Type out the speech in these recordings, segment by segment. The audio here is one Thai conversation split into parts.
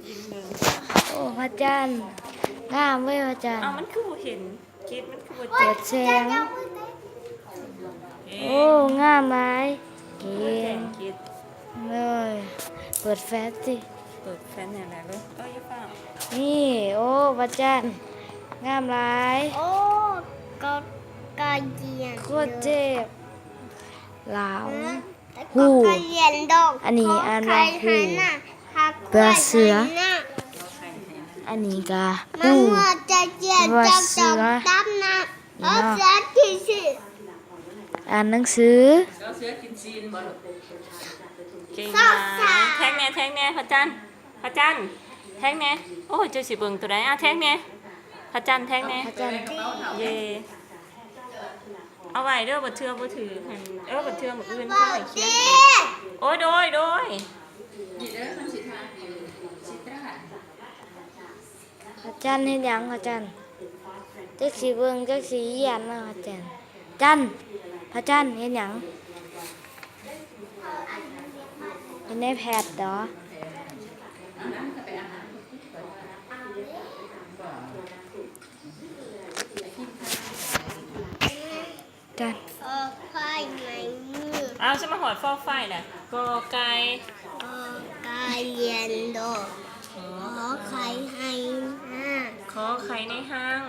กินเบิ่งโอ้พระจันทร์งามเว้ยพระจันทร์มันคือบ่เห็นคิดมันคือบ่เปิดแสงโอ้งามไหมเก่แสงงคิดเลยเปิดแฟลชสิเปิดแฟนอย่างไรเลยอย่าเปล่านี่โอ้พระจันทร์งามหลายโอ้ก็กระเยียนโคตรเจ็บหลาว หูกระเยียนดอก อันนี้อ่านว่าหู เบื่อเสือ อันนี้ก็ มั หู นว่าจะเจียนจับจับตั้มนะเอาเสือที่สิ อ่านหนังสือเก่งนะแทงแน่พระจันทร์แทงแน่โอ้ยเจ้าสิเบิ่งตัวใดแทงแน่พระจันทร์แทงแน่พระจันทร์ เย่เอาไว้เด้อบ่เทื่อบ่ถือบ่เทื่อมื้ออื่นเขาให้เขียนโอ้ยโดยพระจันทร์เฮ็ดหยังพระจันทร์จักสิเบิ่งจักสิเขียนนะพระจันทร์จันทร์พระจันทร์เฮ็ดหยังเฮ็ดในแพดเหรอจันทร์ ไฟไหนมือ เอาฉันมาหอดฟอกไฟน่ะกอไก่ กระเยียนดอกขอไข่ให้หน้า ขอไข่ในห้าง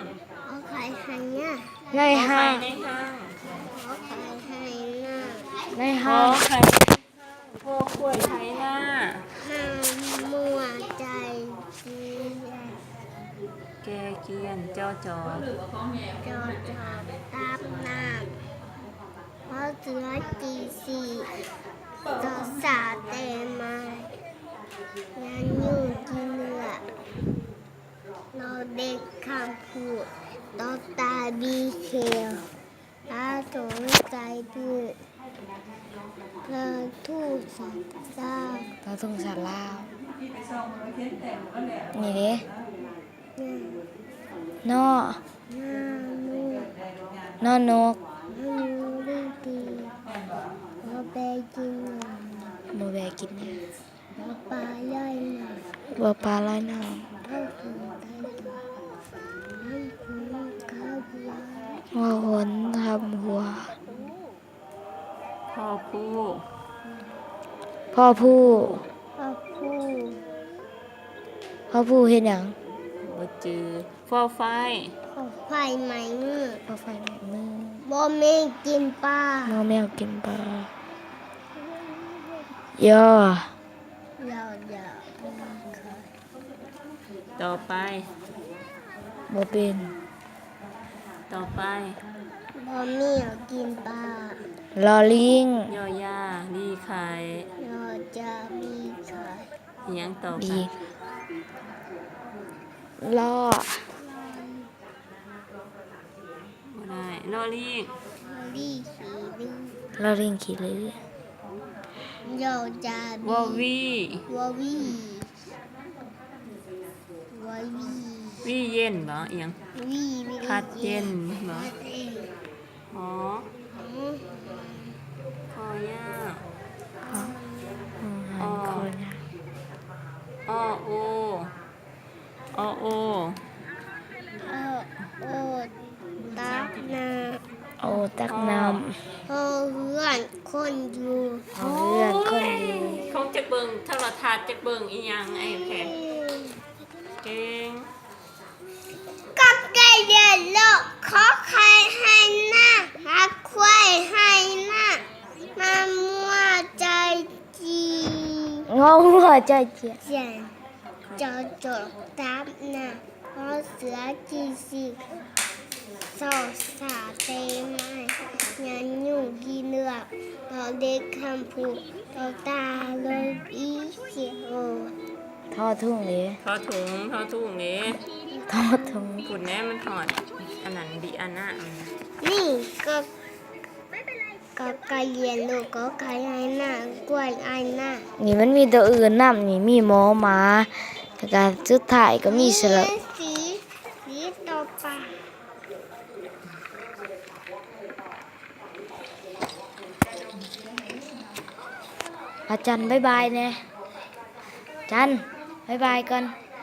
ขอไข่ให้หน้า ใน ขอ ห้า ไข่ ง ในห้าง ขอไข่ให้หน้า ใน ข ห้า อง ไข่โพกล้วยไข่หน้า ห้ามมัวใจเสีย แกเกียนจอจอ จอจอตามน้ำเพราะเสือจีสีจอสาเตมายันอยู่ที่เนื้อเราเด็กคำพูดตอตาดีเขียวตาสงใจดื้อเธอทู่สัตว์เจ้า เราทุ่งสาลาวนี่เด้นอ หน้าลูก นอนก ให้รู้ดีดีเราไปกินหน่อย บ่แวกินนะ เราปลาย่อยหน่อย บ่ปลาลอยน้ เข้าถึงไตต่อให้คุณข้าวเบียร์ ำว่าหนทำหัว พ่อผู้ พ่อผู้ พ่อผู้ พ่อผู้เฮ็ดหยัง บ่จือฟอไฟ ขอไฟไหมมือ พ่อไฟไหม้มือ บ่มีกินปลา น้องแมวกินปลาย่อ เราอย่า ต่อไป บ่เป็น ต่อไป บ่มีกินปลา ลอลิง ย่อย่าดีไข่ เราจะมีไข่ อิหยังต่อไป บีล่อ บ่ได้ลอลิง เราดีสีดื้อ ลอลิงขี้ลือ เราจะ วอวี วอวีวอวี วีเย็นบ่อิหยัง วีวี พัดเย็นบ่ พัดเย็น หอคอย่า พ่อหันคนนะ อโออโอ โอตักนา โอ้ตักน้ โอเพื่อนคนอยู่ ำเอาเลือดคนอยู่ คงจะเบิ่งโทรทัศน์จะเบิ่งอีหยังไอ้แพรเก่ง ก็ไก่เดินโลกขอใครให้หน้าหักควายให้หน้ามามัวใจจี งงหัวใจเจีย เจนจอจดตามหน้าเพราะเสือจีสีสอสาเตไม้ยันอยู่กีเลือกเราเด็กคำพูดเราตาเลยอีเสียว ทอทุ่งเลย ทอถุงนี้ ทอทุ่ง ฝุ่นแน่มันหอดอันนั้นดีอันน่ะ นี่ก็ไก่เย็นลูกก็ไก่ไอ้หน้ากล้วยไอ้หน้า นี่มันมีตัวอื่นนำนี่มีหมอหมาแล้วก็สุดท้ายก็มีสระ สีต่อไป พระจันทร์บ๊ายบายแน่จันทร์ บ๊ายบายก่อน บ